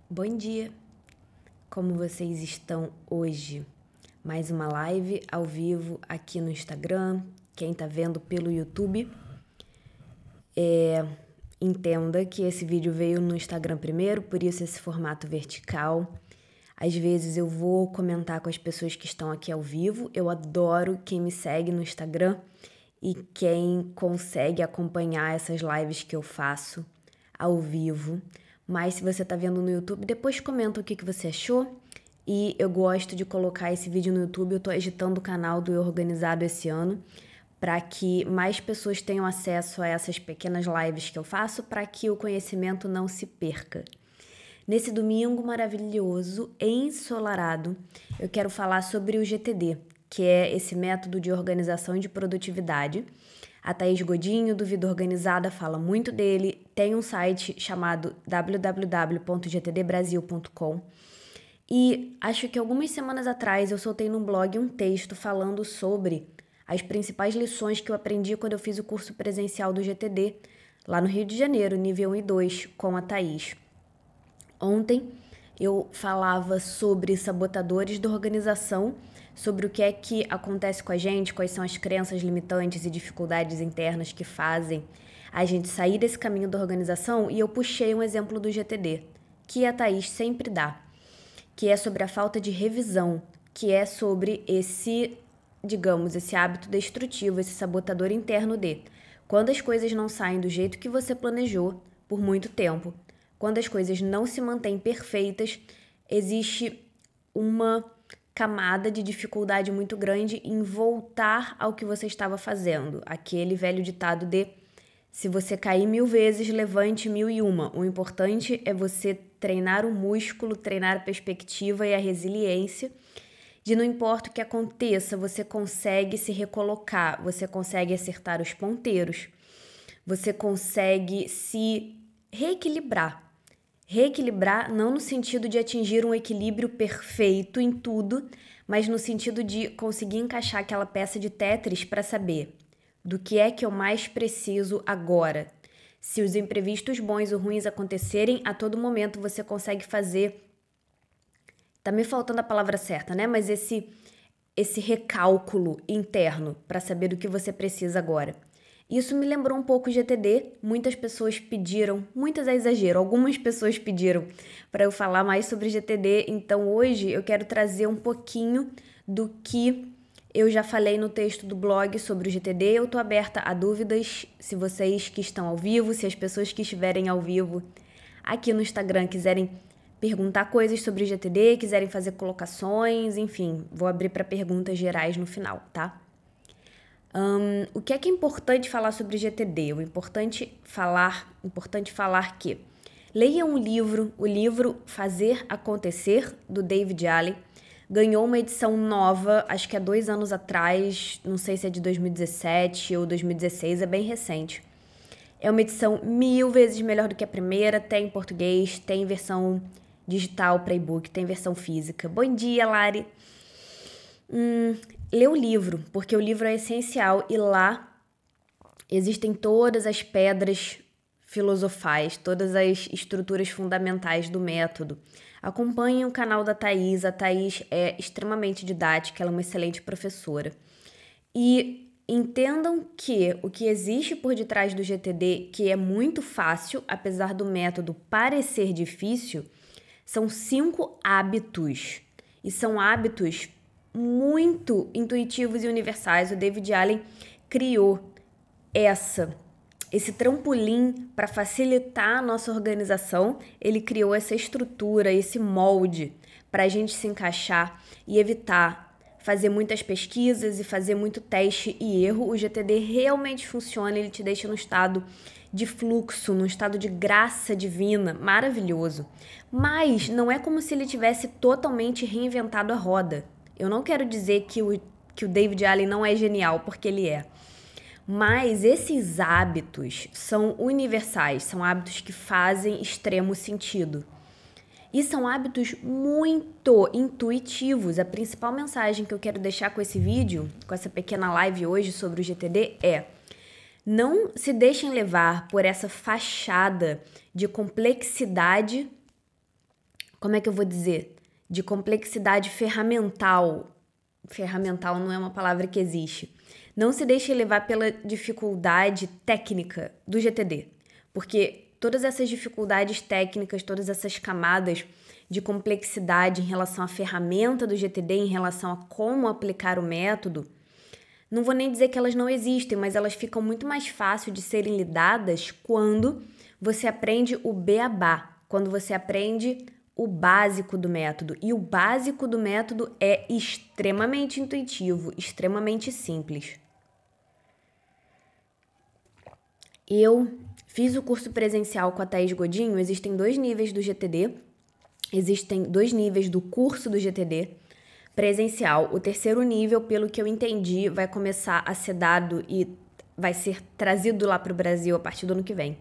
Bom dia! Como vocês estão hoje? Mais uma live ao vivo aqui no Instagram. Quem tá vendo pelo YouTube, entenda que esse vídeo veio no Instagram primeiro, por isso esse formato vertical. Às vezes eu vou comentar com as pessoas que estão aqui ao vivo. Eu adoro quem me segue no Instagram e quem consegue acompanhar essas lives que eu faço ao vivo. Mas se você tá vendo no YouTube, depois comenta o que você achou. E eu gosto de colocar esse vídeo no YouTube. Eu tô agitando o canal do Eu Organizado esse ano para que mais pessoas tenham acesso a essas pequenas lives que eu faço, para que o conhecimento não se perca. Nesse domingo maravilhoso, ensolarado, eu quero falar sobre o GTD, que é esse método de organização e de produtividade. A Thaís Godinho, do Vida Organizada, fala muito dele. Tem um site chamado www.gtdbrasil.com. E acho que algumas semanas atrás eu soltei num blog um texto falando sobre as principais lições que eu aprendi quando eu fiz o curso presencial do GTD, lá no Rio de Janeiro, nível 1 e 2, com a Thaís. Ontem eu falava sobre sabotadores da organização, sobre o que é que acontece com a gente, quais são as crenças limitantes e dificuldades internas que fazem a gente sair desse caminho da organização, e eu puxei um exemplo do GTD, que a Thaís sempre dá, que é sobre a falta de revisão, que é sobre esse, digamos, esse hábito destrutivo, esse sabotador interno de quando as coisas não saem do jeito que você planejou por muito tempo, quando as coisas não se mantêm perfeitas, existe uma camada de dificuldade muito grande em voltar ao que você estava fazendo. Aquele velho ditado de se você cair 1000 vezes, levante 1001. O importante é você treinar o músculo, treinar a perspectiva e a resiliência. De não importa o que aconteça, você consegue se recolocar, você consegue acertar os ponteiros, você consegue se reequilibrar. Reequilibrar não no sentido de atingir um equilíbrio perfeito em tudo, mas no sentido de conseguir encaixar aquela peça de Tetris para saber do que é que eu mais preciso agora. Se os imprevistos bons ou ruins acontecerem, a todo momento você consegue fazer. Tá me faltando a palavra certa, né? Mas esse recálculo interno para saber do que você precisa agora. Isso me lembrou um pouco o GTD. Muitas pessoas pediram, muitas é exagero, algumas pessoas pediram para eu falar mais sobre GTD. Então hoje eu quero trazer um pouquinho do que eu já falei no texto do blog sobre o GTD. Eu tô aberta a dúvidas, se vocês que estão ao vivo, se as pessoas que estiverem ao vivo aqui no Instagram quiserem perguntar coisas sobre o GTD, quiserem fazer colocações, enfim, vou abrir para perguntas gerais no final, tá? O que é importante falar sobre GTD? O importante falar que leia um livro, o livro Fazer Acontecer, do David Allen. Ganhou uma edição nova, acho que há 2 anos atrás, não sei se é de 2017 ou 2016, é bem recente. É uma edição 1000 vezes melhor do que a primeira, tem em português, tem versão digital para e-book, tem versão física. Bom dia, Lari! Lê o livro, porque o livro é essencial e lá existem todas as pedras filosofais, todas as estruturas fundamentais do método. Acompanhem o canal da Thaís, a Thaís é extremamente didática, ela é uma excelente professora. E entendam que o que existe por detrás do GTD, que é muito fácil, apesar do método parecer difícil, são 5 hábitos. E são hábitos muito intuitivos e universais. O David Allen criou esse trampolim para facilitar a nossa organização. Ele criou essa estrutura, esse molde para a gente se encaixar e evitar fazer muitas pesquisas e fazer muito teste e erro. O GTD realmente funciona, ele te deixa no estado de fluxo, no estado de graça divina, maravilhoso. Mas não é como se ele tivesse totalmente reinventado a roda. Eu não quero dizer que o David Allen não é genial, porque ele é. Mas esses hábitos são universais, são hábitos que fazem extremo sentido. E são hábitos muito intuitivos. A principal mensagem que eu quero deixar com esse vídeo, com essa pequena live hoje sobre o GTD é: não se deixem levar por essa fachada de complexidade como é que eu vou dizer? De complexidade ferramental. Ferramental não é uma palavra que existe. Não se deixe levar pela dificuldade técnica do GTD, porque todas essas dificuldades técnicas, todas essas camadas de complexidade em relação à ferramenta do GTD, em relação a como aplicar o método, não vou nem dizer que elas não existem, mas elas ficam muito mais fácil de serem lidadas quando você aprende o beabá, quando você aprende o básico do método. E o básico do método é extremamente intuitivo, extremamente simples. Eu fiz o curso presencial com a Thaís Godinho. Existem 2 níveis do GTD, existem 2 níveis do curso do GTD presencial. O terceiro nível, pelo que eu entendi, vai começar a ser dado e vai ser trazido lá para o Brasil a partir do ano que vem.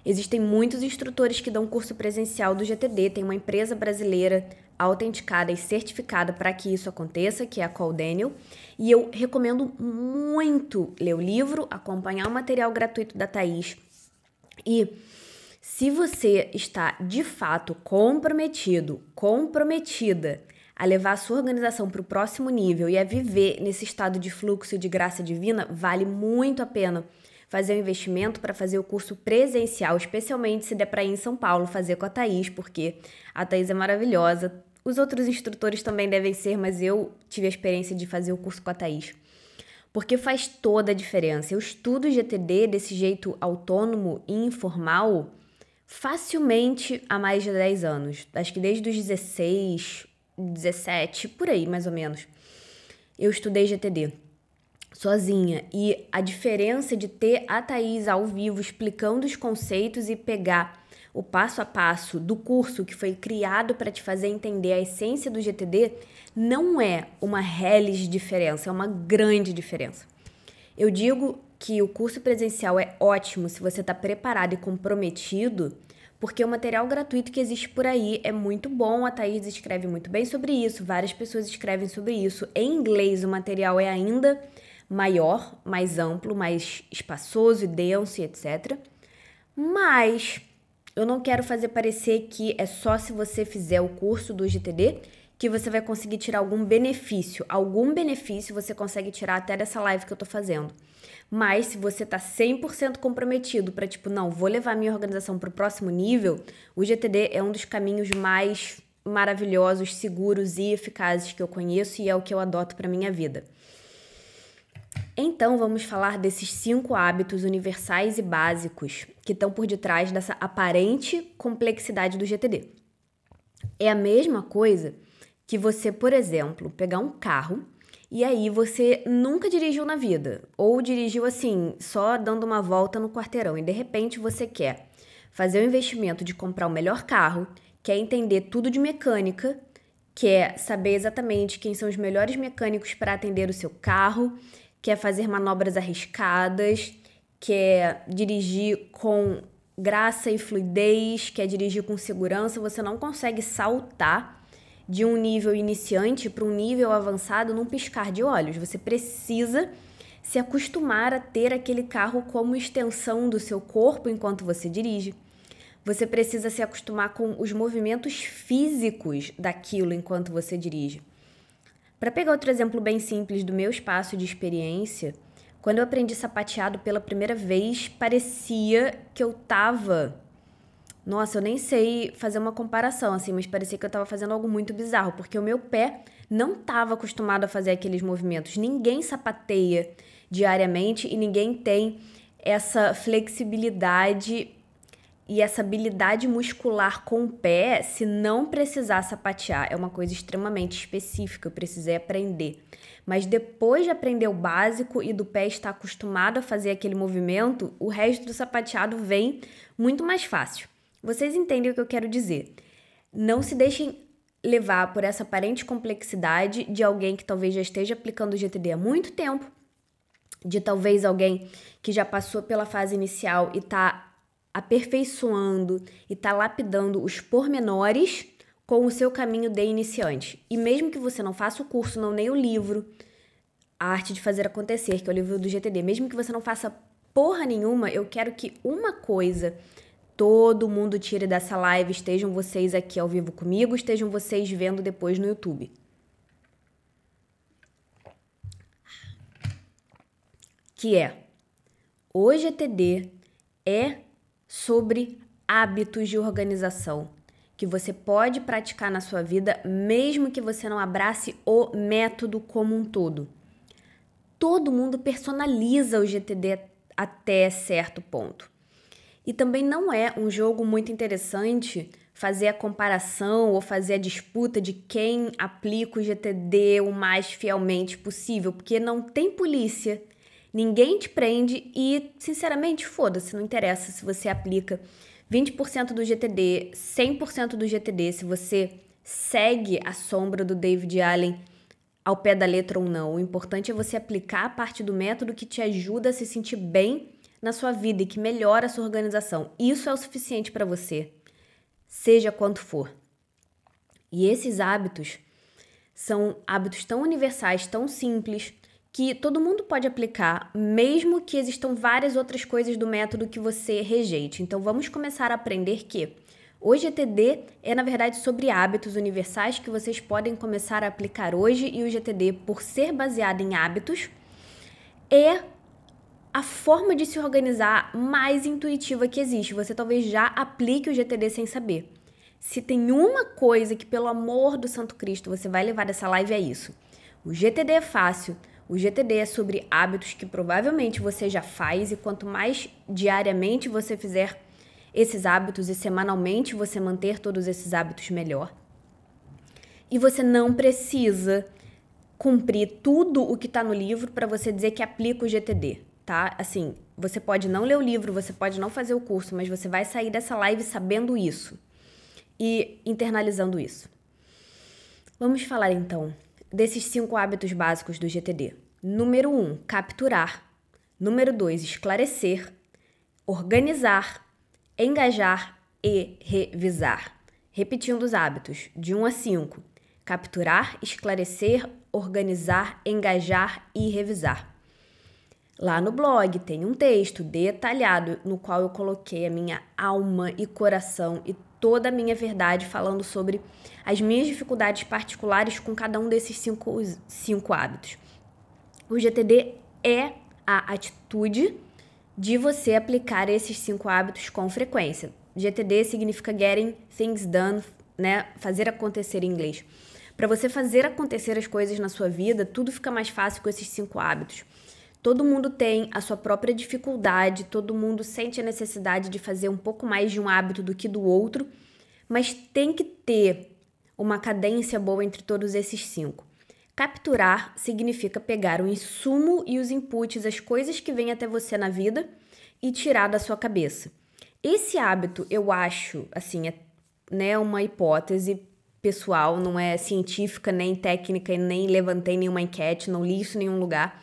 Existem muitos instrutores que dão curso presencial do GTD, tem uma empresa brasileira autenticada e certificada para que isso aconteça, que é a Call Daniel, e eu recomendo muito ler o livro, acompanhar o material gratuito da Thaís. E se você está de fato comprometida a levar a sua organização para o próximo nível e a viver nesse estado de fluxo de graça divina, vale muito a pena fazer um investimento para fazer o curso presencial, especialmente se der para ir em São Paulo fazer com a Thaís, porque a Thaís é maravilhosa. Os outros instrutores também devem ser, mas eu tive a experiência de fazer o curso com a Thaís. Porque faz toda a diferença. Eu estudo GTD desse jeito autônomo e informal facilmente há mais de 10 anos. Acho que desde os 16, 17, por aí mais ou menos, eu estudei GTD sozinha, e a diferença de ter a Thaís ao vivo explicando os conceitos e pegar o passo a passo do curso que foi criado para te fazer entender a essência do GTD não é uma reles diferença, é uma grande diferença. Eu digo que o curso presencial é ótimo se você está preparado e comprometido, porque o material gratuito que existe por aí é muito bom, a Thaís escreve muito bem sobre isso, várias pessoas escrevem sobre isso. Em inglês o material é ainda maior, mais amplo, mais espaçoso e denso e etc. Mas eu não quero fazer parecer que é só se você fizer o curso do GTD que você vai conseguir tirar algum benefício. Algum benefício você consegue tirar até dessa live que eu tô fazendo. Mas se você tá 100% comprometido para não, vou levar minha organização pro próximo nível, o GTD é um dos caminhos mais maravilhosos, seguros e eficazes que eu conheço e é o que eu adoto para minha vida. Então, vamos falar desses 5 hábitos universais e básicos que estão por detrás dessa aparente complexidade do GTD. É a mesma coisa que você, por exemplo, pegar um carro e aí você nunca dirigiu na vida, ou dirigiu assim, só dando uma volta no quarteirão, e de repente você quer fazer o investimento de comprar o melhor carro, quer entender tudo de mecânica, quer saber exatamente quem são os melhores mecânicos para atender o seu carro, quer fazer manobras arriscadas, quer dirigir com graça e fluidez, quer dirigir com segurança, você não consegue saltar de um nível iniciante para um nível avançado num piscar de olhos. Você precisa se acostumar a ter aquele carro como extensão do seu corpo enquanto você dirige. Você precisa se acostumar com os movimentos físicos daquilo enquanto você dirige. Para pegar outro exemplo bem simples do meu espaço de experiência, quando eu aprendi sapateado pela primeira vez, parecia que eu tava... Nossa, eu nem sei fazer uma comparação, assim, mas parecia que eu tava fazendo algo muito bizarro, porque o meu pé não estava acostumado a fazer aqueles movimentos. Ninguém sapateia diariamente e ninguém tem essa flexibilidade e essa habilidade muscular com o pé se não precisar sapatear. É uma coisa extremamente específica, eu precisei aprender. Mas depois de aprender o básico e do pé estar acostumado a fazer aquele movimento, o resto do sapateado vem muito mais fácil. Vocês entendem o que eu quero dizer? Não se deixem levar por essa aparente complexidade de alguém que talvez já esteja aplicando o GTD há muito tempo, de talvez alguém que já passou pela fase inicial e está aperfeiçoando e está lapidando os pormenores com o seu caminho de iniciante. E mesmo que você não faça o curso, não leia o livro, A Arte de Fazer Acontecer, que é o livro do GTD, mesmo que você não faça porra nenhuma, eu quero que uma coisa todo mundo tire dessa live, estejam vocês aqui ao vivo comigo, estejam vocês vendo depois no YouTube. Que é, o GTD é sobre hábitos de organização que você pode praticar na sua vida, mesmo que você não abrace o método como um todo. Todo mundo personaliza o GTD até certo ponto. E também não é um jogo muito interessante fazer a comparação ou fazer a disputa de quem aplica o GTD o mais fielmente possível, porque não tem polícia, ninguém te prende e, sinceramente, foda-se, não interessa se você aplica 20% do GTD, 100% do GTD, se você segue a sombra do David Allen ao pé da letra ou não. O importante é você aplicar a parte do método que te ajuda a se sentir bem na sua vida e que melhora a sua organização. Isso é o suficiente para você, seja quanto for. E esses hábitos são hábitos tão universais, tão simples, que todo mundo pode aplicar, mesmo que existam várias outras coisas do método que você rejeite. Então, vamos começar a aprender que o GTD é, na verdade, sobre hábitos universais que vocês podem começar a aplicar hoje, e o GTD, por ser baseado em hábitos, é a forma de se organizar mais intuitiva que existe. Você talvez já aplique o GTD sem saber. Se tem uma coisa que, pelo amor do Santo Cristo, você vai levar dessa live, é isso. O GTD é fácil. O GTD é sobre hábitos que provavelmente você já faz, e quanto mais diariamente você fizer esses hábitos e semanalmente você manter todos esses hábitos, melhor. E você não precisa cumprir tudo o que está no livro para você dizer que aplica o GTD, tá? Assim, você pode não ler o livro, você pode não fazer o curso, mas você vai sair dessa live sabendo isso e internalizando isso. Vamos falar então desses 5 hábitos básicos do GTD. Número 1, capturar. Número 2, esclarecer, organizar, engajar e revisar. Repetindo os hábitos, de 1 a 5. Capturar, esclarecer, organizar, engajar e revisar. Lá no blog tem um texto detalhado no qual eu coloquei a minha alma e coração e toda a minha verdade, falando sobre as minhas dificuldades particulares com cada um desses 5 hábitos. O GTD é a atitude de você aplicar esses 5 hábitos com frequência. GTD significa Getting Things Done, né? Fazer acontecer em inglês. Para você fazer acontecer as coisas na sua vida, tudo fica mais fácil com esses 5 hábitos. Todo mundo tem a sua própria dificuldade, todo mundo sente a necessidade de fazer um pouco mais de um hábito do que do outro, mas tem que ter uma cadência boa entre todos esses 5. Capturar significa pegar o insumo e os inputs, as coisas que vêm até você na vida, e tirar da sua cabeça. Esse hábito, eu acho, assim, né, uma hipótese pessoal, não é científica, nem técnica, nem levantei nenhuma enquete, não li isso em nenhum lugar.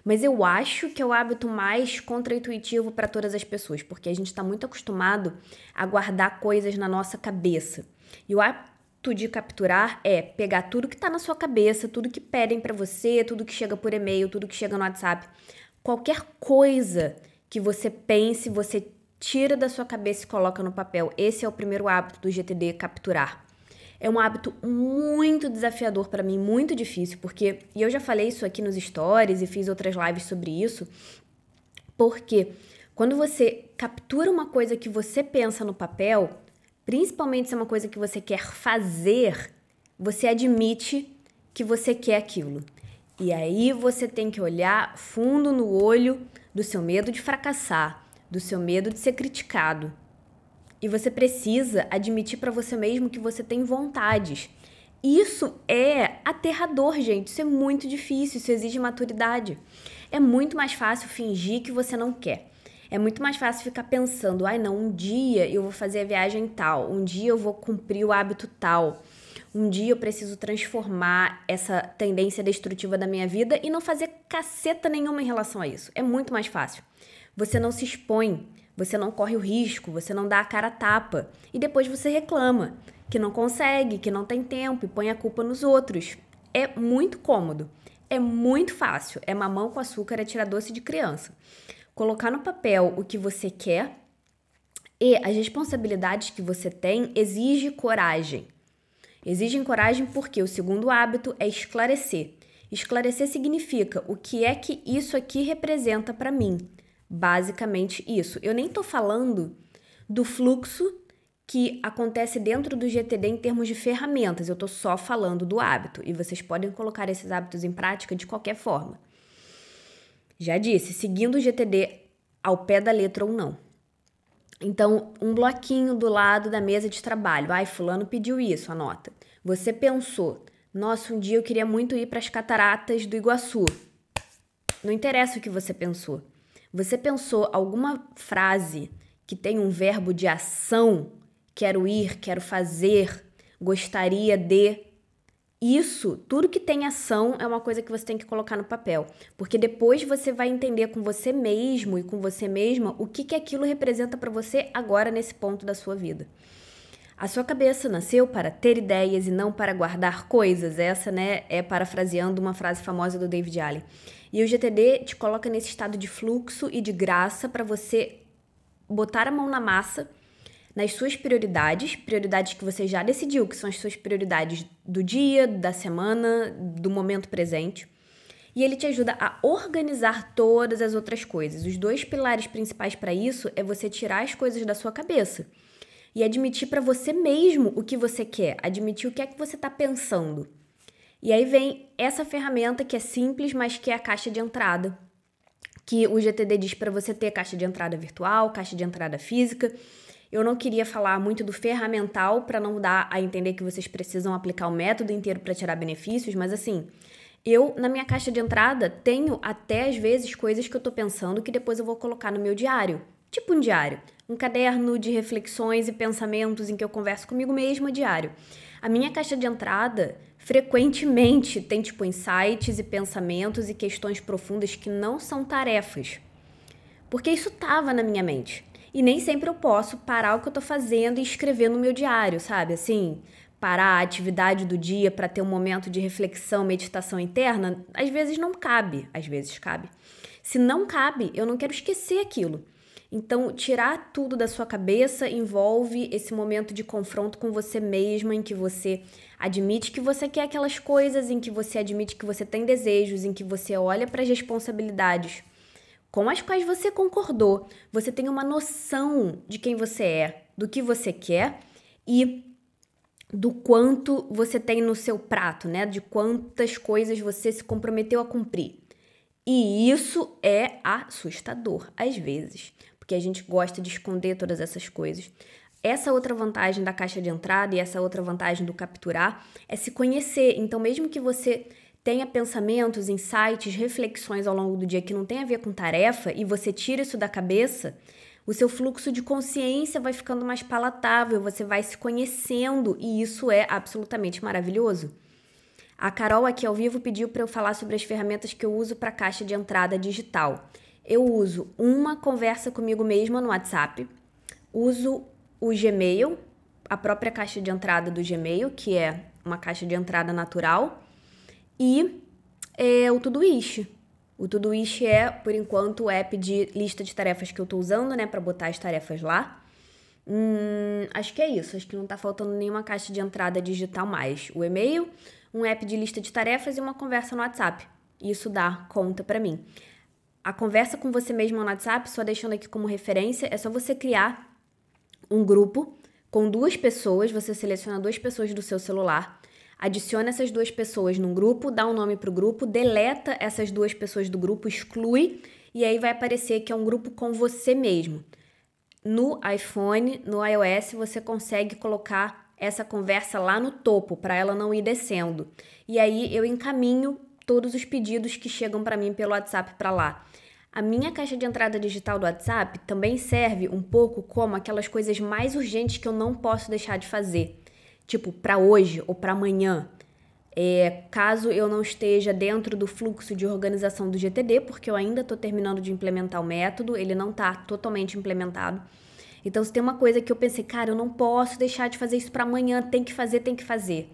Mas eu acho que é o hábito mais contraintuitivo para todas as pessoas, porque a gente está muito acostumado a guardar coisas na nossa cabeça. E o hábito de capturar é pegar tudo que está na sua cabeça, tudo que pedem para você, tudo que chega por e-mail, tudo que chega no WhatsApp. Qualquer coisa que você pense, você tira da sua cabeça e coloca no papel. Esse é o primeiro hábito do GTD, capturar. É um hábito muito desafiador para mim, muito difícil, porque, e eu já falei isso aqui nos stories e fiz outras lives sobre isso, porque quando você captura uma coisa que você pensa no papel, principalmente se é uma coisa que você quer fazer, você admite que você quer aquilo. E aí você tem que olhar fundo no olho do seu medo de fracassar, do seu medo de ser criticado. E você precisa admitir para você mesmo que você tem vontades. Isso é aterrador, gente. Isso é muito difícil, isso exige maturidade. É muito mais fácil fingir que você não quer. É muito mais fácil ficar pensando, ai não, um dia eu vou fazer a viagem tal, um dia eu vou cumprir o hábito tal, um dia eu preciso transformar essa tendência destrutiva da minha vida e não fazer caceta nenhuma em relação a isso. É muito mais fácil. Você não se expõe. Você não corre o risco, você não dá a cara a tapa. E depois você reclama que não consegue, que não tem tempo e põe a culpa nos outros. É muito cômodo, é muito fácil. É mamão com açúcar, é tirar doce de criança. Colocar no papel o que você quer E as responsabilidades que você tem exigem coragem. Exigem coragem porque o segundo hábito é esclarecer. Esclarecer significa o que é que isso aqui representa para mim. Basicamente isso. Eu nem estou falando do fluxo que acontece dentro do GTD em termos de ferramentas. Eu estou só falando do hábito. E vocês podem colocar esses hábitos em prática de qualquer forma. Já disse, seguindo o GTD ao pé da letra ou não. Então, um bloquinho do lado da mesa de trabalho. Ai, fulano pediu isso, anota. Você pensou, nossa, um dia eu queria muito ir para as cataratas do Iguaçu. Não interessa o que você pensou. Você pensou alguma frase que tem um verbo de ação? Quero ir, quero fazer, gostaria de... Isso, tudo que tem ação é uma coisa que você tem que colocar no papel, porque depois você vai entender com você mesmo e com você mesma o que aquilo representa para você agora nesse ponto da sua vida. A sua cabeça nasceu para ter ideias e não para guardar coisas. Essa, né, é parafraseando uma frase famosa do David Allen. E o GTD te coloca nesse estado de fluxo e de graça para você botar a mão na massa nas suas prioridades que você já decidiu, que são as suas prioridades do dia, da semana, do momento presente. E ele te ajuda a organizar todas as outras coisas. Os 2 pilares principais para isso é você tirar as coisas da sua cabeça e admitir para você mesmo o que você quer, admitir o que é que você está pensando. E aí vem essa ferramenta que é simples, mas que é a caixa de entrada, que o GTD diz para você ter caixa de entrada virtual, caixa de entrada física. Eu não queria falar muito do ferramental para não dar a entender que vocês precisam aplicar o método inteiro para tirar benefícios, mas assim, eu na minha caixa de entrada tenho até às vezes coisas que eu tô pensando que depois eu vou colocar no meu diário. Tipo um diário, um caderno de reflexões e pensamentos em que eu converso comigo mesma diário. A minha caixa de entrada frequentemente tem tipo insights e pensamentos e questões profundas que não são tarefas. Porque isso tava na minha mente. E nem sempre eu posso parar o que eu tô fazendo e escrever no meu diário, sabe? Assim, parar a atividade do dia para ter um momento de reflexão, meditação interna, às vezes não cabe, às vezes cabe. Se não cabe, eu não quero esquecer aquilo. Então, tirar tudo da sua cabeça envolve esse momento de confronto com você mesma, em que você admite que você quer aquelas coisas, em que você admite que você tem desejos, em que você olha para as responsabilidades com as quais você concordou, você tem uma noção de quem você é, do que você quer e do quanto você tem no seu prato, né? De quantas coisas você se comprometeu a cumprir. E isso é assustador, às vezes, porque a gente gosta de esconder todas essas coisas. Essa outra vantagem da caixa de entrada e essa outra vantagem do capturar é se conhecer. Então, mesmo que você tenha pensamentos, insights, reflexões ao longo do dia que não tem a ver com tarefa e você tira isso da cabeça, o seu fluxo de consciência vai ficando mais palatável, você vai se conhecendo e isso é absolutamente maravilhoso. A Carol aqui ao vivo pediu para eu falar sobre as ferramentas que eu uso para caixa de entrada digital. Eu uso uma conversa comigo mesma no WhatsApp, uso o Gmail, a própria caixa de entrada do Gmail, que é uma caixa de entrada natural, e o Todoist. O Todoist é, por enquanto, o app de lista de tarefas que eu tô usando, né, para botar as tarefas lá. Acho que é isso, acho que não tá faltando nenhuma caixa de entrada digital mais. O e-mail, um app de lista de tarefas e uma conversa no WhatsApp. Isso dá conta pra mim. A conversa com você mesmo no WhatsApp, só deixando aqui como referência, é só você criar um grupo com 2 pessoas, você seleciona 2 pessoas do seu celular, adiciona essas 2 pessoas num grupo, dá um nome pro grupo, deleta essas 2 pessoas do grupo, exclui, e aí vai aparecer que é um grupo com você mesmo. No iPhone, no iOS, você consegue colocar essa conversa lá no topo, para ela não ir descendo. E aí eu encaminho todos os pedidos que chegam para mim pelo WhatsApp para lá. A minha caixa de entrada digital do WhatsApp também serve um pouco como aquelas coisas mais urgentes que eu não posso deixar de fazer. Tipo, para hoje ou para amanhã. Caso eu não esteja dentro do fluxo de organização do GTD, porque eu ainda estou terminando de implementar o método, ele não está totalmente implementado. Então, se tem uma coisa que eu pensei, cara, eu não posso deixar de fazer isso para amanhã, tem que fazer.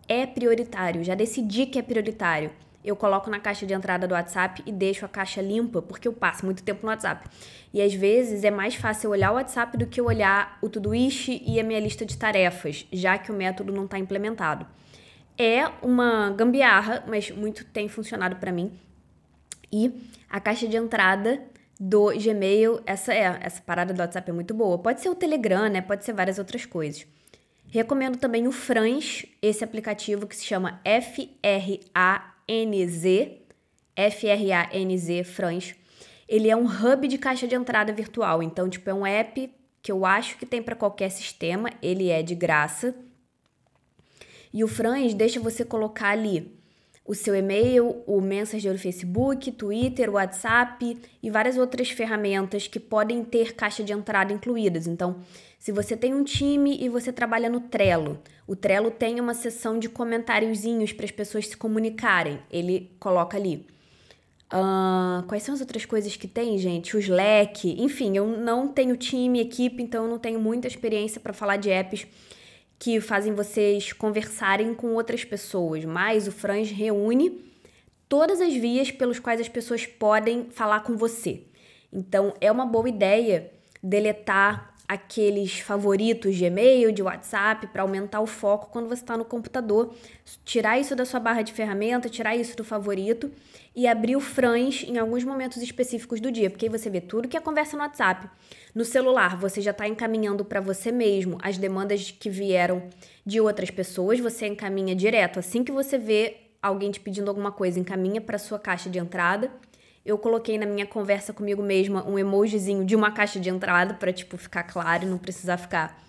É prioritário, já decidi que é prioritário. eu coloco na caixa de entrada do WhatsApp e deixo a caixa limpa, porque eu passo muito tempo no WhatsApp. E às vezes é mais fácil eu olhar o WhatsApp do que eu olhar o Todoist e a minha lista de tarefas, já que o método não está implementado. É uma gambiarra, mas muito tem funcionado para mim. E a caixa de entrada do Gmail, essa parada do WhatsApp é muito boa. Pode ser o Telegram, né? Pode ser várias outras coisas. Recomendo também o Franz, esse aplicativo que se chama Franz. Franz. Ele é um hub de caixa de entrada virtual. Então, tipo, é um app que eu acho que tem para qualquer sistema. Ele é de graça. E o Franz deixa você colocar ali o seu e-mail, o Messenger do Facebook, Twitter, WhatsApp e várias outras ferramentas que podem ter caixa de entrada incluídas. Então, se você tem um time e você trabalha no Trello, o Trello tem uma seção de comentáriozinhos para as pessoas se comunicarem. Ele coloca ali. Quais são as outras coisas que tem, gente? O Slack. Enfim, eu não tenho time, equipe, então eu não tenho muita experiência para falar de apps que fazem vocês conversarem com outras pessoas, mas o Franz reúne todas as vias pelos quais as pessoas podem falar com você. Então, é uma boa ideia deletar aqueles favoritos de e-mail, de WhatsApp, para aumentar o foco quando você está no computador, tirar isso da sua barra de ferramenta, tirar isso do favorito e abrir o Franz em alguns momentos específicos do dia, porque aí você vê tudo que é conversa no WhatsApp. No celular, você já está encaminhando para você mesmo as demandas que vieram de outras pessoas, você encaminha direto. Assim que você vê alguém te pedindo alguma coisa, encaminha para sua caixa de entrada. Eu coloquei na minha conversa comigo mesma um emojizinho de uma caixa de entrada para, tipo, ficar claro e não precisar ficar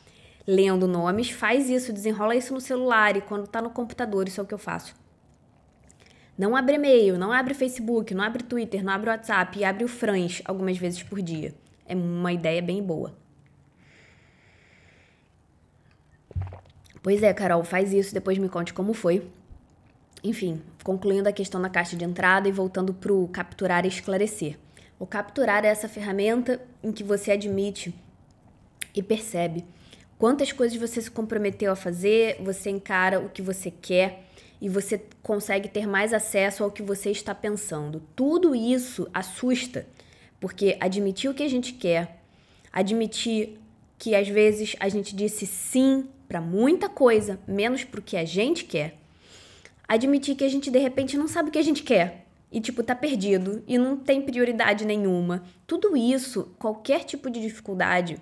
lendo nomes. Faz isso, desenrola isso no celular e quando tá no computador, isso é o que eu faço. Não abre e-mail, não abre Facebook, não abre Twitter, não abre WhatsApp e abre o Franz algumas vezes por dia. É uma ideia bem boa. Pois é, Carol, faz isso, depois me conte como foi. Enfim, concluindo a questão da caixa de entrada e voltando para o capturar e esclarecer. O capturar é essa ferramenta em que você admite e percebe quantas coisas você se comprometeu a fazer, você encara o que você quer e você consegue ter mais acesso ao que você está pensando. Tudo isso assusta, porque admitir o que a gente quer, admitir que às vezes a gente disse sim para muita coisa, menos para o que a gente quer, admitir que a gente de repente não sabe o que a gente quer e tipo tá perdido e não tem prioridade nenhuma. Tudo isso, qualquer tipo de dificuldade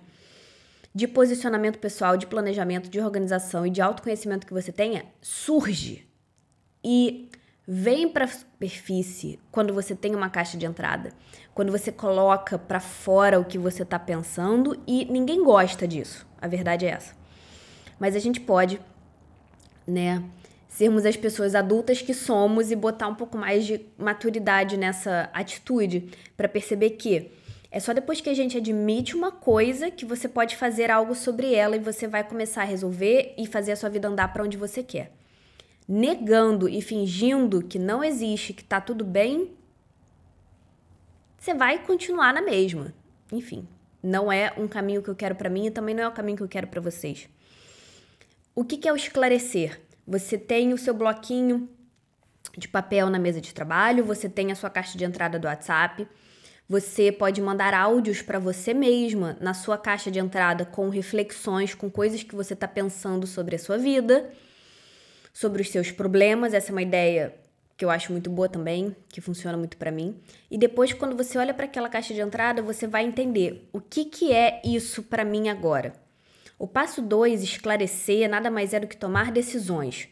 de posicionamento pessoal, de planejamento, de organização e de autoconhecimento que você tenha, surge e vem para a superfície quando você tem uma caixa de entrada, quando você coloca para fora o que você tá pensando e ninguém gosta disso. A verdade é essa. Mas a gente pode, né, sermos as pessoas adultas que somos e botar um pouco mais de maturidade nessa atitude para perceber que é só depois que a gente admite uma coisa que você pode fazer algo sobre ela e você vai começar a resolver e fazer a sua vida andar para onde você quer. Negando e fingindo que não existe, que tá tudo bem, você vai continuar na mesma. Enfim, não é um caminho que eu quero para mim e também não é o caminho que eu quero para vocês. O que é o esclarecer? Você tem o seu bloquinho de papel na mesa de trabalho, você tem a sua caixa de entrada do WhatsApp, você pode mandar áudios para você mesma na sua caixa de entrada com reflexões, com coisas que você está pensando sobre a sua vida, sobre os seus problemas. Essa é uma ideia que eu acho muito boa também, que funciona muito para mim. E depois, quando você olha para aquela caixa de entrada, você vai entender o que é isso para mim agora. O passo 2, esclarecer, nada mais é do que tomar decisões.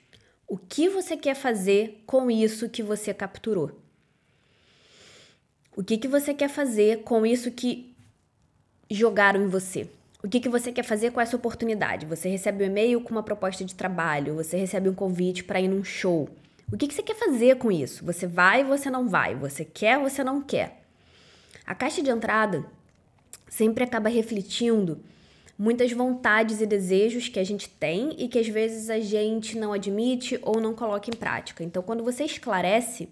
O que você quer fazer com isso que você capturou? O que você quer fazer com isso que jogaram em você? O que você quer fazer com essa oportunidade? Você recebe um e-mail com uma proposta de trabalho, você recebe um convite para ir num show. O que você quer fazer com isso? Você vai ou você não vai? Você quer ou você não quer? A caixa de entrada sempre acaba refletindo muitas vontades e desejos que a gente tem e que às vezes a gente não admite ou não coloca em prática. Então, quando você esclarece,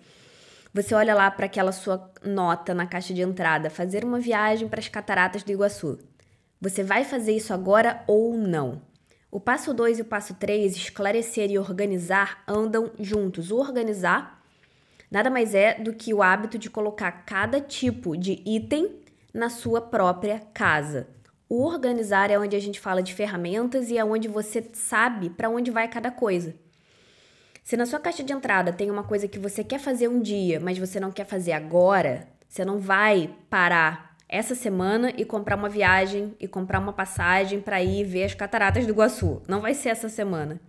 você olha lá para aquela sua nota na caixa de entrada, fazer uma viagem para as Cataratas do Iguaçu. Você vai fazer isso agora ou não? O passo 2 e o passo 3, esclarecer e organizar, andam juntos. O organizar Nada mais é do que o hábito de colocar cada tipo de item na sua própria casa. O organizar é onde a gente fala de ferramentas e é onde você sabe para onde vai cada coisa. Se na sua caixa de entrada tem uma coisa que você quer fazer um dia, mas você não quer fazer agora, você não vai parar essa semana e comprar uma viagem e comprar uma passagem para ir ver as cataratas do Iguaçu. Não vai ser essa semana.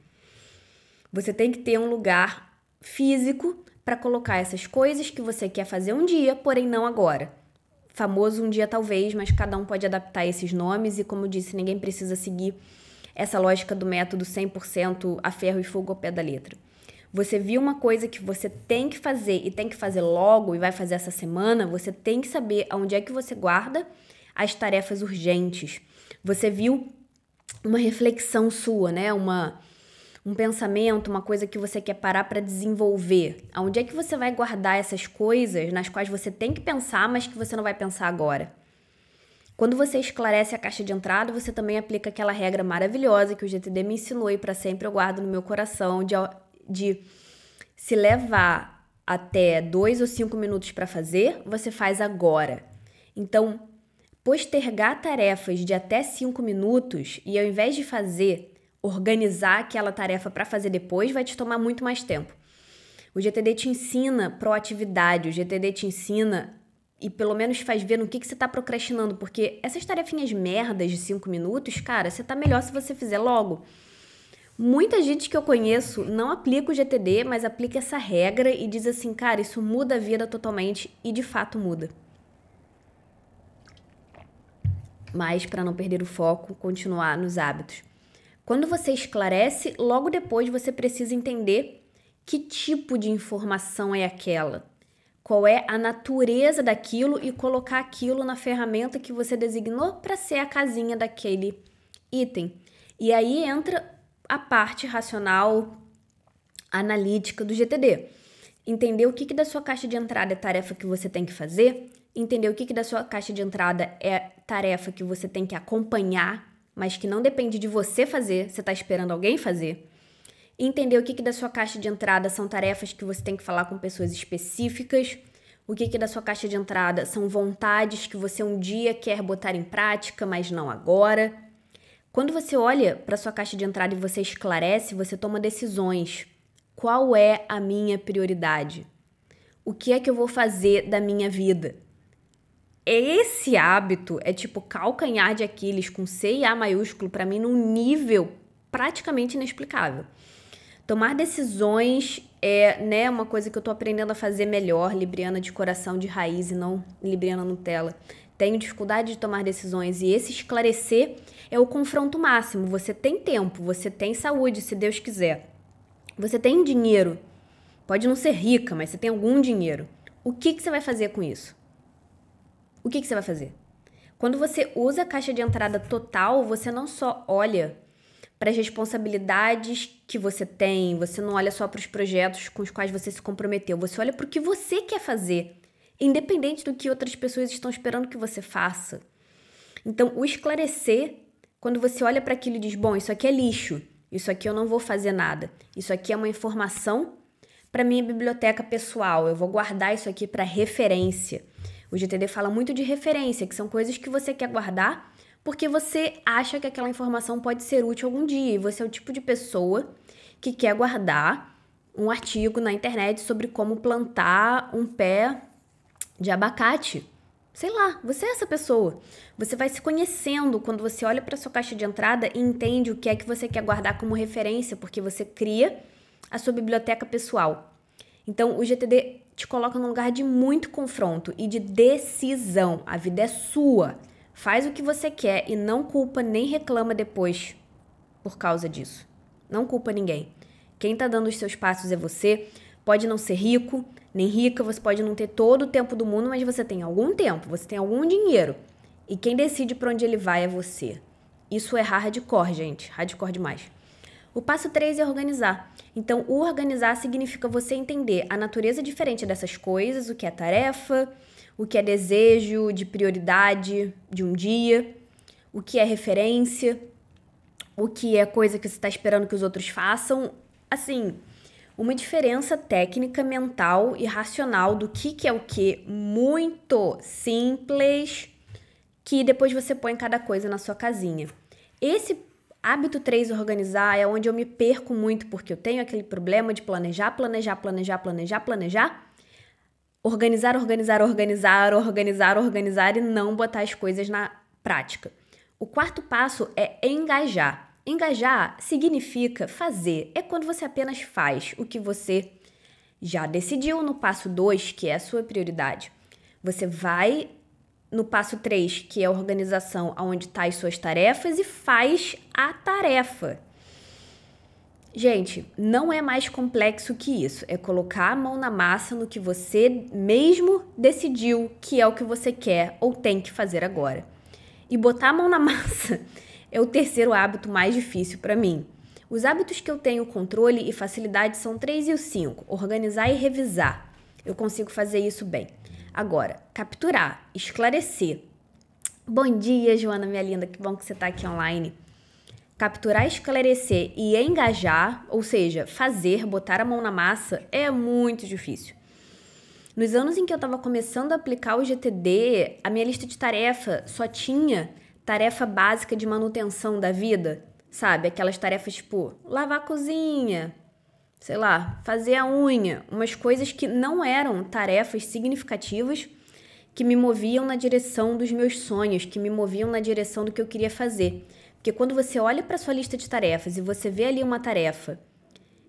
Você tem que ter um lugar físico para colocar essas coisas que você quer fazer um dia, porém não agora. Famoso um dia talvez, mas cada um pode adaptar esses nomes e, como eu disse, ninguém precisa seguir essa lógica do método 100% a ferro e fogo ao pé da letra. Você viu uma coisa que você tem que fazer e tem que fazer logo e vai fazer essa semana, você tem que saber aonde é que você guarda as tarefas urgentes. Você viu uma reflexão sua, né? Um pensamento, uma coisa que você quer parar para desenvolver. Aonde é que você vai guardar essas coisas nas quais você tem que pensar, mas que você não vai pensar agora? Quando você esclarece a caixa de entrada, você também aplica aquela regra maravilhosa que o GTD me ensinou e para sempre eu guardo no meu coração, de se levar até 2 ou 5 minutos para fazer, você faz agora. Então, postergar tarefas de até 5 minutos e ao invés de organizar aquela tarefa para fazer depois, vai te tomar muito mais tempo. O GTD te ensina proatividade, o GTD te ensina e pelo menos faz ver no que você tá procrastinando, porque essas tarefinhas merdas de 5 minutos, cara, você tá melhor se você fizer logo. Muita gente que eu conheço não aplica o GTD, mas aplica essa regra e diz assim, cara, isso muda a vida totalmente e de fato muda. Mas para não perder o foco, continuar nos hábitos. Quando você esclarece, logo depois você precisa entender que tipo de informação é aquela, qual é a natureza daquilo e colocar aquilo na ferramenta que você designou para ser a casinha daquele item. E aí entra a parte racional, analítica do GTD. Entender o que da sua caixa de entrada é tarefa que você tem que fazer, entender o que da sua caixa de entrada é tarefa que você tem que acompanhar, mas que não depende de você fazer, você está esperando alguém fazer. Entender o que da sua caixa de entrada são tarefas que você tem que falar com pessoas específicas, o que da sua caixa de entrada são vontades que você um dia quer botar em prática, mas não agora. Quando você olha para sua caixa de entrada e você esclarece, você toma decisões. Qual é a minha prioridade? O que é que eu vou fazer da minha vida? Esse hábito é tipo calcanhar de Aquiles com C e A maiúsculo para mim num nível praticamente inexplicável. Tomar decisões é uma coisa que eu tô aprendendo a fazer melhor, libriana de coração de raiz e não libriana Nutella. Tenho dificuldade de tomar decisões e esse esclarecer é o confronto máximo. Você tem tempo, você tem saúde, se Deus quiser. Você tem dinheiro, pode não ser rica, mas você tem algum dinheiro. O que você vai fazer com isso? O que você vai fazer? Quando você usa a caixa de entrada total, você não só olha para as responsabilidades que você tem, você não olha só para os projetos com os quais você se comprometeu, você olha para o que você quer fazer, independente do que outras pessoas estão esperando que você faça. Então, o esclarecer, quando você olha para aquilo e diz, bom, isso aqui é lixo, isso aqui eu não vou fazer nada, isso aqui é uma informação para minha biblioteca pessoal, eu vou guardar isso aqui para referência. O GTD fala muito de referência, que são coisas que você quer guardar porque você acha que aquela informação pode ser útil algum dia. E você é o tipo de pessoa que quer guardar um artigo na internet sobre como plantar um pé de abacate. Sei lá, você é essa pessoa. Você vai se conhecendo quando você olha para sua caixa de entrada e entende o que é que você quer guardar como referência, porque você cria a sua biblioteca pessoal. Então, o GTD te coloca num lugar de muito confronto e de decisão. A vida é sua. Faz o que você quer e não culpa nem reclama depois por causa disso. Não culpa ninguém. Quem tá dando os seus passos é você. Pode não ser rico, nem rica, você pode não ter todo o tempo do mundo, mas você tem algum tempo, você tem algum dinheiro. E quem decide para onde ele vai é você. Isso é hardcore, gente. Hardcore demais. O passo 3 é organizar. Então, o organizar significa você entender a natureza diferente dessas coisas, o que é tarefa, o que é desejo de prioridade de um dia, o que é referência, o que é coisa que você está esperando que os outros façam. Assim, Uma diferença técnica, mental e racional do que é o que, muito simples, que depois você põe cada coisa na sua casinha. Esse hábito 3, organizar, é onde eu me perco muito, porque eu tenho aquele problema de planejar, organizar e não botar as coisas na prática. O quarto passo é engajar. Engajar significa fazer. É quando você apenas faz o que você já decidiu no passo 2, que é a sua prioridade. Você vai no passo 3, que é a organização, onde estão as suas tarefas, e faz a tarefa. Gente, não é mais complexo que isso. É colocar a mão na massa no que você mesmo decidiu que é o que você quer ou tem que fazer agora. E botar a mão na massa é o terceiro hábito mais difícil para mim. Os hábitos que eu tenho controle e facilidade são 3 e o 5, organizar e revisar. Eu consigo fazer isso bem. Agora, capturar, esclarecer. Bom dia, Joana, minha linda, que bom que você está aqui online. Capturar, esclarecer e engajar, ou seja, fazer, botar a mão na massa, é muito difícil. Nos anos em que eu estava começando a aplicar o GTD, a minha lista de tarefa só tinha tarefa básica de manutenção da vida, sabe? Aquelas tarefas tipo lavar a cozinha, sei lá, fazer a unha, umas coisas que não eram tarefas significativas que me moviam na direção dos meus sonhos, que me moviam na direção do que eu queria fazer. Porque quando você olha para sua lista de tarefas e você vê ali uma tarefa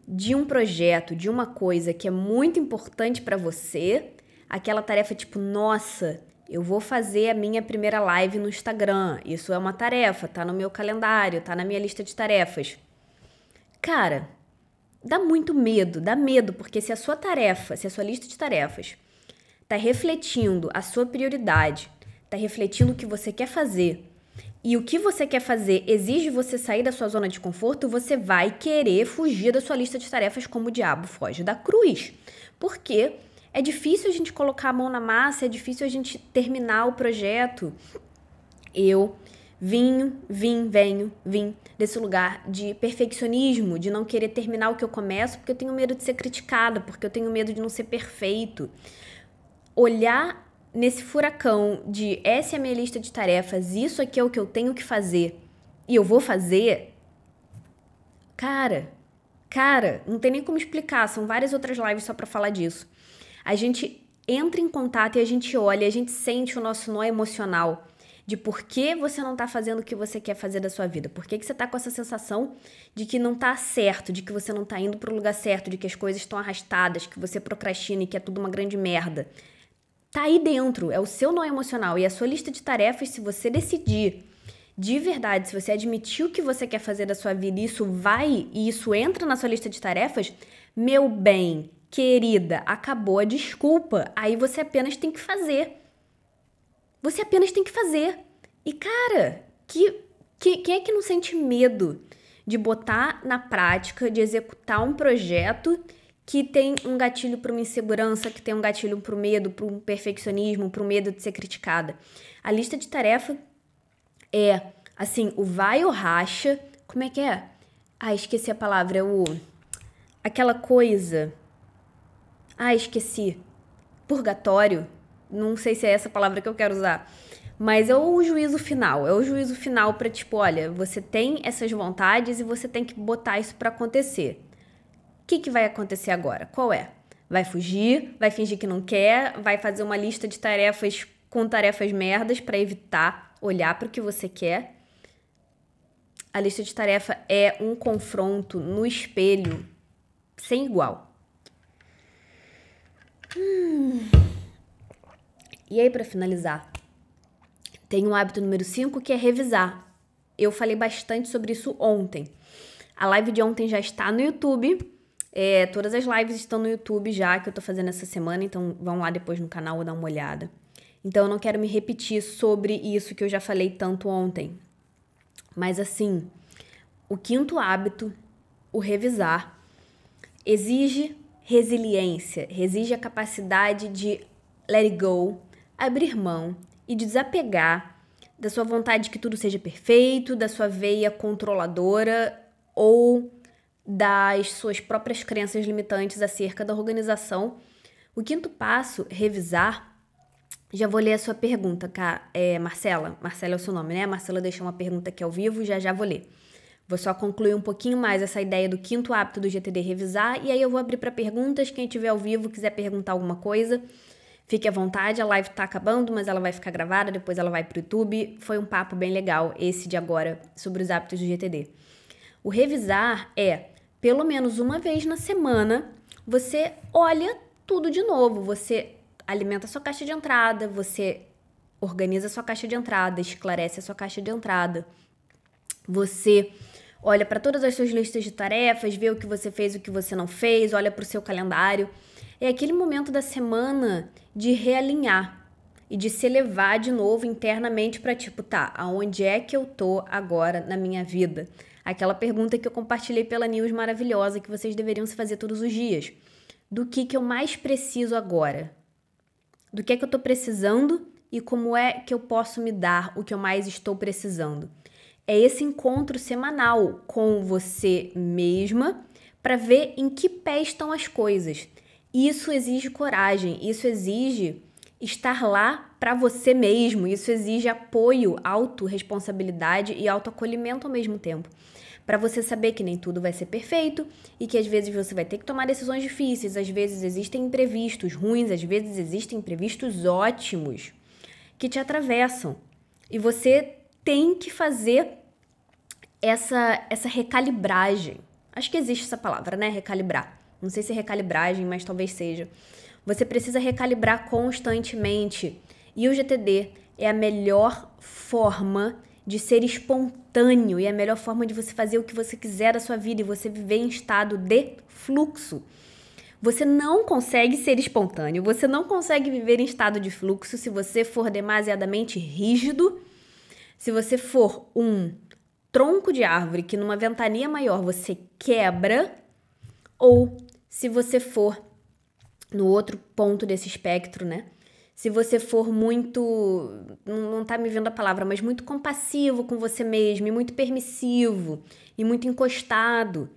de um projeto, de uma coisa que é muito importante para você, aquela tarefa tipo, nossa, eu vou fazer a minha primeira live no Instagram, isso é uma tarefa, tá no meu calendário, tá na minha lista de tarefas. Cara, dá medo, porque se a sua tarefa, se a sua lista de tarefas tá refletindo a sua prioridade, tá refletindo o que você quer fazer, e o que você quer fazer exige você sair da sua zona de conforto, você vai querer fugir da sua lista de tarefas como o diabo foge da cruz. Porque é difícil a gente colocar a mão na massa, é difícil a gente terminar o projeto. Eu venho desse lugar de perfeccionismo, de não querer terminar o que eu começo, porque eu tenho medo de ser criticada, porque eu tenho medo de não ser perfeito. Olhar nesse furacão de essa é a minha lista de tarefas, isso aqui é o que eu tenho que fazer e eu vou fazer, cara, não tem nem como explicar, são várias outras lives só pra falar disso. A gente entra em contato e a gente olha, a gente sente o nosso nó emocional de por que você não tá fazendo o que você quer fazer da sua vida, por que você tá com essa sensação de que não tá certo, de que você não tá indo pro lugar certo, de que as coisas estão arrastadas, que você procrastina e que é tudo uma grande merda. Tá aí dentro, é o seu nó emocional e a sua lista de tarefas, se você decidir de verdade, se você admitir o que você quer fazer da sua vida e isso entra na sua lista de tarefas, meu bem, querida, acabou a desculpa, aí você apenas tem que fazer. Você apenas tem que fazer. E cara, quem é que não sente medo de botar na prática, de executar um projeto que tem um gatilho para uma insegurança, que tem um gatilho para o medo, para um perfeccionismo, para o medo de ser criticada? A lista de tarefa é, assim, o vai ou racha. Como é que é? Ah, esqueci a palavra. Aquela coisa. Ah, esqueci. Purgatório. Não sei se é essa palavra que eu quero usar. Mas é o juízo final. É o juízo final para, tipo, olha, você tem essas vontades e você tem que botar isso para acontecer. O que vai acontecer agora? Qual é? Vai fugir? Vai fingir que não quer? Vai fazer uma lista de tarefas com tarefas merdas para evitar olhar para o que você quer? A lista de tarefa é um confronto no espelho sem igual. E aí, para finalizar, tem o hábito número 5, que é revisar. Eu falei bastante sobre isso ontem. A live de ontem já está no YouTube. Todas as lives estão no YouTube já, que eu tô fazendo essa semana, então vão lá depois no canal ou dar uma olhada. Então eu não quero me repetir sobre isso que eu já falei tanto ontem. Mas assim, o quinto hábito, o revisar, exige resiliência, exige a capacidade de let it go, abrir mão e desapegar da sua vontade de que tudo seja perfeito, da sua veia controladora ou das suas próprias crenças limitantes acerca da organização. O quinto passo, revisar. Já vou ler a sua pergunta, Marcela. Marcela é o seu nome, né? A Marcela deixou uma pergunta aqui ao vivo, já vou ler. Vou só concluir um pouquinho mais essa ideia do quinto hábito do GTD, revisar, e aí eu vou abrir para perguntas. Quem estiver ao vivo, quiser perguntar alguma coisa, fique à vontade. A live tá acabando, mas ela vai ficar gravada, depois ela vai pro YouTube. Foi um papo bem legal esse de agora sobre os hábitos do GTD. O revisar é, pelo menos uma vez na semana, você olha tudo de novo, você alimenta a sua caixa de entrada, você organiza a sua caixa de entrada, esclarece a sua caixa de entrada. Você olha para todas as suas listas de tarefas, vê o que você fez, o que você não fez, olha para o seu calendário. É aquele momento da semana de realinhar e de se elevar de novo internamente para tipo, tá, aonde é que eu tô agora na minha vida? Aquela pergunta que eu compartilhei pela news maravilhosa que vocês deveriam se fazer todos os dias. Do que eu mais preciso agora? Do que é que eu estou precisando e como é que eu posso me dar o que eu mais estou precisando. É esse encontro semanal com você mesma para ver em que pé estão as coisas. Isso exige coragem, isso exige estar lá para você mesmo, isso exige apoio, autorresponsabilidade e autoacolhimento ao mesmo tempo. Para você saber que nem tudo vai ser perfeito e que às vezes você vai ter que tomar decisões difíceis, às vezes existem imprevistos ruins, às vezes existem imprevistos ótimos que te atravessam. E você tem que fazer essa recalibragem. Acho que existe essa palavra, né? Recalibrar. Não sei se é recalibragem, mas talvez seja. Você precisa recalibrar constantemente. E o GTD é a melhor forma de ser espontâneo e a melhor forma de você fazer o que você quiser da sua vida e você viver em estado de fluxo. Você não consegue ser espontâneo, você não consegue viver em estado de fluxo se você for demasiadamente rígido, se você for um tronco de árvore que numa ventania maior você quebra, ou se você for no outro ponto desse espectro, né? Se você for muito, não tá me vindo a palavra, mas muito compassivo com você mesmo, e muito permissivo, e muito encostado.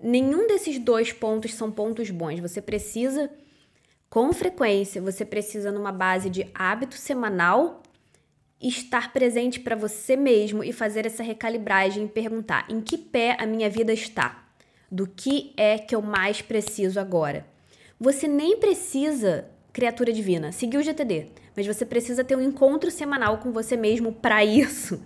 Nenhum desses dois pontos são pontos bons. Você precisa, com frequência, você precisa numa base de hábito semanal, estar presente para você mesmo e fazer essa recalibragem e perguntar em que pé a minha vida está? Do que é que eu mais preciso agora? Você nem precisa, criatura divina, seguir o GTD, mas você precisa ter um encontro semanal com você mesmo para isso.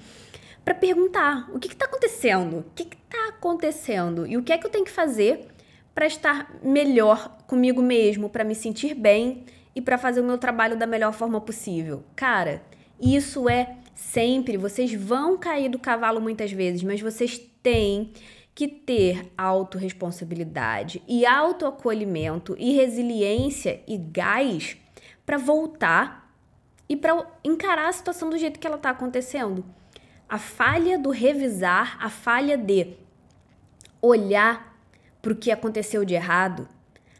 Para perguntar, o que está acontecendo? O que está acontecendo? E o que é que eu tenho que fazer para estar melhor comigo mesmo, para me sentir bem e para fazer o meu trabalho da melhor forma possível? Cara, isso é sempre. Vocês vão cair do cavalo muitas vezes, mas vocês têm que ter autorresponsabilidade e autoacolhimento e resiliência e gás para voltar e para encarar a situação do jeito que ela está acontecendo. A falha do revisar, a falha de olhar para o que aconteceu de errado,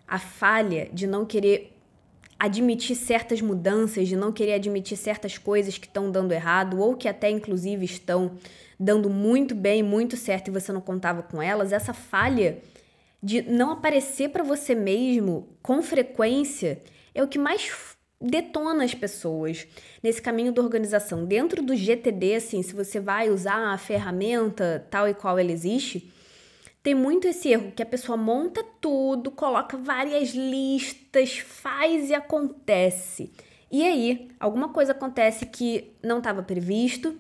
a falha de não querer admitir certas mudanças, de não querer admitir certas coisas que estão dando errado ou que até inclusive estão dando muito bem, muito certo e você não contava com elas, essa falha de não aparecer para você mesmo com frequência é o que mais detona as pessoas nesse caminho da organização. Dentro do GTD, assim, se você vai usar a ferramenta tal e qual ela existe, tem muito esse erro, que a pessoa monta tudo, coloca várias listas, faz e acontece. E aí, alguma coisa acontece que não estava previsto,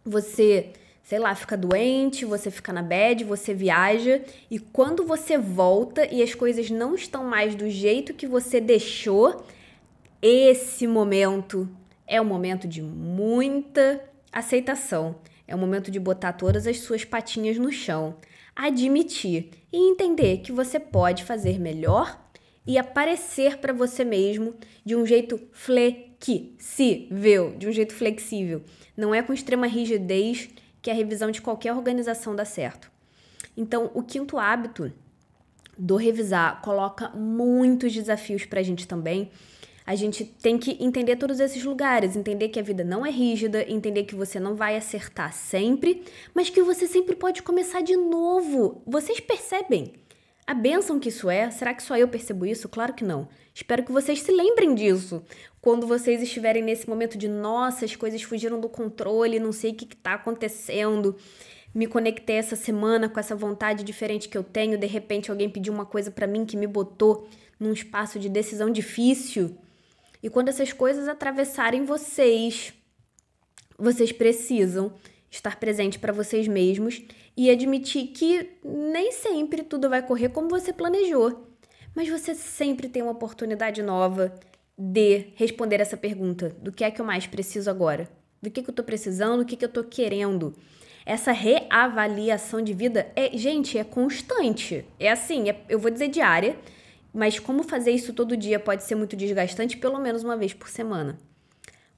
você, sei lá, fica doente, você fica na bad, você viaja, e quando você volta e as coisas não estão mais do jeito que você deixou, esse momento é um momento de muita aceitação. É o momento de botar todas as suas patinhas no chão, admitir e entender que você pode fazer melhor e aparecer para você mesmo de um jeito flexível, de um jeito flexível. Não é com extrema rigidez que a revisão de qualquer organização dá certo. Então, o quinto hábito do revisar coloca muitos desafios para a gente também. A gente tem que entender todos esses lugares, entender que a vida não é rígida, entender que você não vai acertar sempre, mas que você sempre pode começar de novo. Vocês percebem a bênção que isso é? Será que só eu percebo isso? Claro que não. Espero que vocês se lembrem disso quando vocês estiverem nesse momento de nossa, as coisas fugiram do controle, não sei o que está acontecendo. Me conectei essa semana com essa vontade diferente que eu tenho, de repente alguém pediu uma coisa para mim que me botou num espaço de decisão difícil. E quando essas coisas atravessarem vocês, vocês precisam estar presente para vocês mesmos e admitir que nem sempre tudo vai correr como você planejou. Mas você sempre tem uma oportunidade nova de responder essa pergunta: do que é que eu mais preciso agora? Do que eu tô precisando? Do que eu tô querendo? Essa reavaliação de vida gente, é constante. É assim, eu vou dizer diária, mas como fazer isso todo dia pode ser muito desgastante, pelo menos uma vez por semana.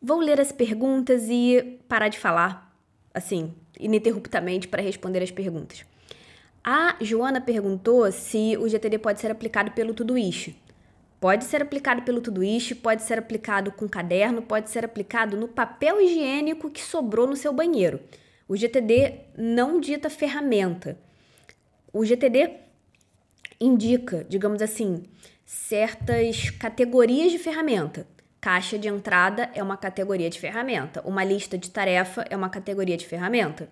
Vou ler as perguntas e parar de falar, assim, ininterruptamente para responder as perguntas. A Joana perguntou se o GTD pode ser aplicado pelo Todoist. Pode ser aplicado pelo Todoist, pode ser aplicado com caderno, pode ser aplicado no papel higiênico que sobrou no seu banheiro. O GTD não dita ferramenta. O GTD indica, digamos assim, certas categorias de ferramenta. Caixa de entrada é uma categoria de ferramenta. Uma lista de tarefa é uma categoria de ferramenta.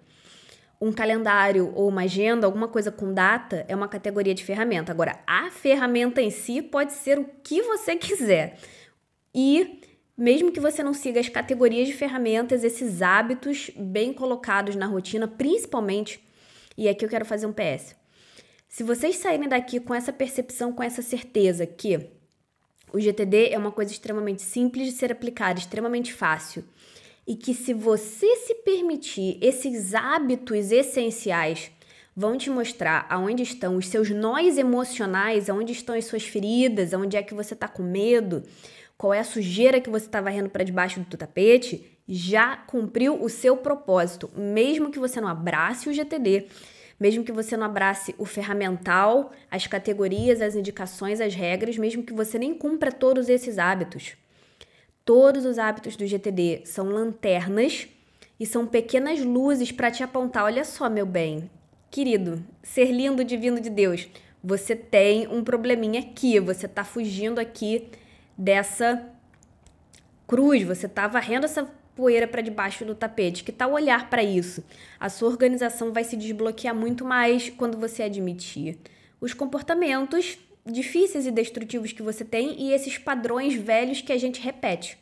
Um calendário ou uma agenda, alguma coisa com data, é uma categoria de ferramenta. Agora, a ferramenta em si pode ser o que você quiser. E mesmo que você não siga as categorias de ferramentas, esses hábitos bem colocados na rotina, principalmente, e aqui eu quero fazer um PS. Se vocês saírem daqui com essa percepção, com essa certeza que o GTD é uma coisa extremamente simples de ser aplicada, extremamente fácil, e que se você se permitir, esses hábitos essenciais vão te mostrar aonde estão os seus nós emocionais, aonde estão as suas feridas, aonde é que você está com medo, qual é a sujeira que você está varrendo para debaixo do tapete, já cumpriu o seu propósito. Mesmo que você não abrace o GTD, mesmo que você não abrace o ferramental, as categorias, as indicações, as regras, mesmo que você nem cumpra todos esses hábitos. Todos os hábitos do GTD são lanternas e são pequenas luzes para te apontar. Olha só, meu bem, querido, ser lindo, divino de Deus, você tem um probleminha aqui, você está fugindo aqui dessa cruz, você está varrendo essa poeira para debaixo do tapete. Que tal olhar para isso? A sua organização vai se desbloquear muito mais quando você admitir os comportamentos difíceis e destrutivos que você tem e esses padrões velhos que a gente repete.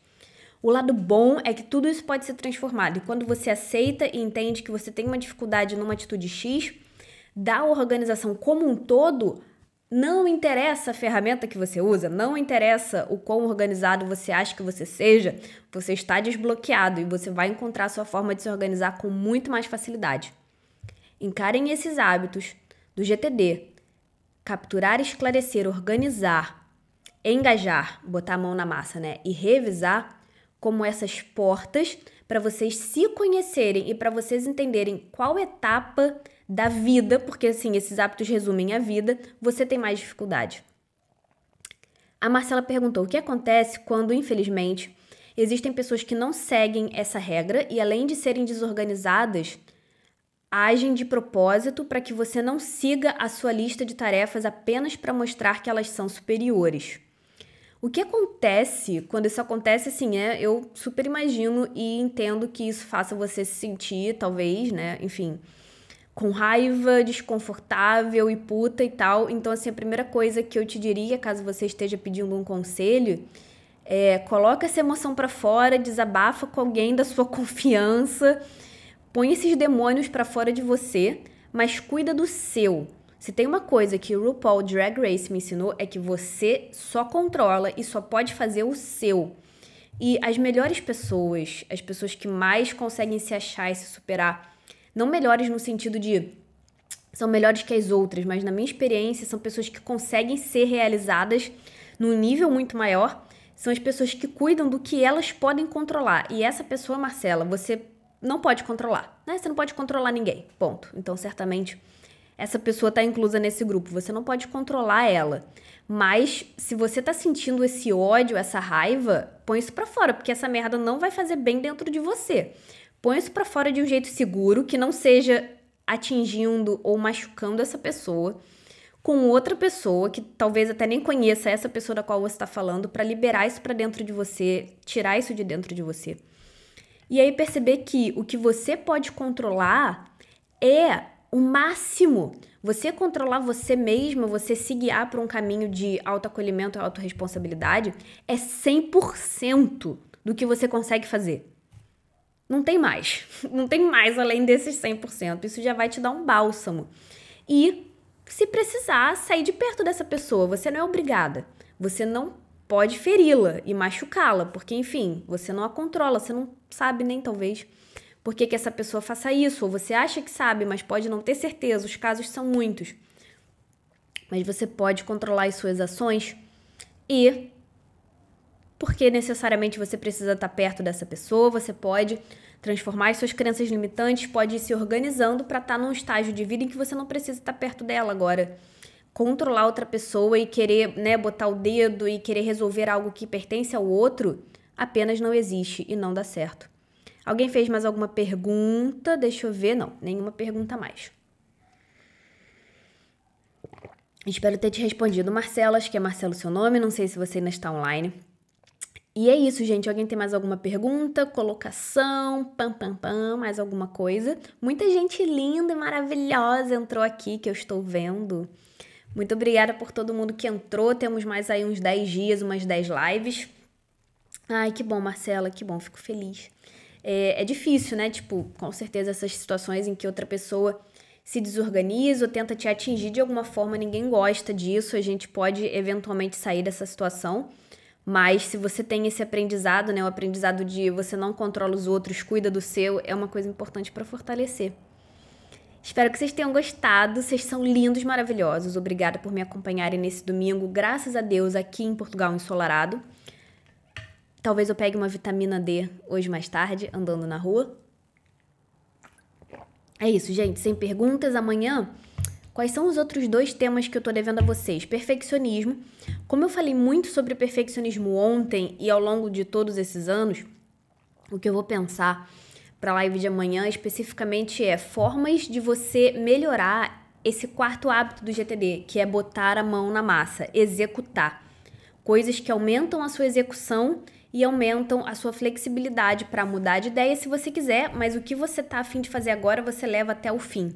O lado bom é que tudo isso pode ser transformado. E quando você aceita e entende que você tem uma dificuldade numa atitude X, da organização como um todo, não interessa a ferramenta que você usa, não interessa o quão organizado você acha que você seja, você está desbloqueado e você vai encontrar a sua forma de se organizar com muito mais facilidade. Encarem esses hábitos do GTD. Capturar, esclarecer, organizar, engajar, botar a mão na massa, né? E revisar como essas portas para vocês se conhecerem e para vocês entenderem qual etapa da vida, porque assim, esses hábitos resumem a vida, você tem mais dificuldade. A Marcela perguntou: o que acontece quando, infelizmente, existem pessoas que não seguem essa regra e, além de serem desorganizadas, agem de propósito para que você não siga a sua lista de tarefas apenas para mostrar que elas são superiores. O que acontece quando isso acontece, assim, eu super imagino e entendo que isso faça você se sentir, talvez, né, enfim, com raiva, desconfortável e puta e tal. Então, assim, a primeira coisa que eu te diria, caso você esteja pedindo um conselho, coloca essa emoção para fora, desabafa com alguém da sua confiança, põe esses demônios para fora de você, mas cuida do seu. Se tem uma coisa que o RuPaul Drag Race me ensinou é que você só controla e só pode fazer o seu. E as melhores pessoas, as pessoas que mais conseguem se achar e se superar, não melhores no sentido de são melhores que as outras, mas na minha experiência são pessoas que conseguem ser realizadas num nível muito maior, são as pessoas que cuidam do que elas podem controlar. E essa pessoa, Marcela, você não pode controlar, né? Você não pode controlar ninguém, ponto. Então, certamente, essa pessoa tá inclusa nesse grupo, você não pode controlar ela. Mas se você tá sentindo esse ódio, essa raiva, põe isso pra fora, porque essa merda não vai fazer bem dentro de você. Põe isso pra fora de um jeito seguro, que não seja atingindo ou machucando essa pessoa, com outra pessoa que talvez até nem conheça essa pessoa da qual você está falando, para liberar isso para dentro de você, tirar isso de dentro de você. E aí perceber que o que você pode controlar é o máximo. Você controlar você mesma, você se guiar para um caminho de autoacolhimento e autorresponsabilidade é 100% do que você consegue fazer. Não tem mais. Não tem mais além desses 100%. Isso já vai te dar um bálsamo. E se precisar, sair de perto dessa pessoa. Você não é obrigada. Você não pode feri-la e machucá-la, porque, enfim, você não a controla, você não sabe nem, talvez, por que essa pessoa faça isso. Ou você acha que sabe, mas pode não ter certeza. Os casos são muitos. Mas você pode controlar as suas ações e... porque necessariamente você precisa estar perto dessa pessoa, você pode transformar as suas crenças limitantes, pode ir se organizando para estar num estágio de vida em que você não precisa estar perto dela. Agora, controlar outra pessoa e querer, né, botar o dedo e querer resolver algo que pertence ao outro, apenas não existe e não dá certo. Alguém fez mais alguma pergunta? Deixa eu ver. Não, nenhuma pergunta mais. Espero ter te respondido, Marcelo. Acho que é Marcelo seu nome, não sei se você ainda está online. E é isso, gente. Alguém tem mais alguma pergunta? Colocação? Mais alguma coisa? Muita gente linda e maravilhosa entrou aqui, que eu estou vendo. Muito obrigada por todo mundo que entrou. Temos mais aí uns 10 dias, umas 10 lives. Ai, que bom, Marcela, que bom. Fico feliz. É difícil, né? Tipo, com certeza essas situações em que outra pessoa se desorganiza ou tenta te atingir de alguma forma, ninguém gosta disso. A gente pode eventualmente sair dessa situação. Mas se você tem esse aprendizado, né, o aprendizado de você não controla os outros, cuida do seu, é uma coisa importante para fortalecer. Espero que vocês tenham gostado, vocês são lindos, maravilhosos. Obrigada por me acompanharem nesse domingo, graças a Deus, aqui em Portugal ensolarado. Talvez eu pegue uma vitamina D hoje mais tarde, andando na rua. É isso, gente, sem perguntas, amanhã... Quais são os outros 2 temas que eu tô devendo a vocês? Perfeccionismo. Como eu falei muito sobre perfeccionismo ontem e ao longo de todos esses anos, o que eu vou pensar para a live de amanhã especificamente é formas de você melhorar esse 4º hábito do GTD, que é botar a mão na massa, executar. Coisas que aumentam a sua execução e aumentam a sua flexibilidade para mudar de ideia se você quiser, mas o que você tá a fim de fazer agora você leva até o fim.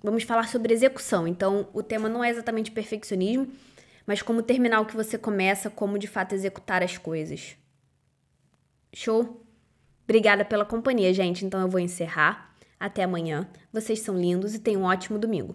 Vamos falar sobre execução, então o tema não é exatamente perfeccionismo, mas como terminar o que você começa, como de fato executar as coisas. Show? Obrigada pela companhia, gente, então eu vou encerrar. Até amanhã, vocês são lindos e tenham um ótimo domingo.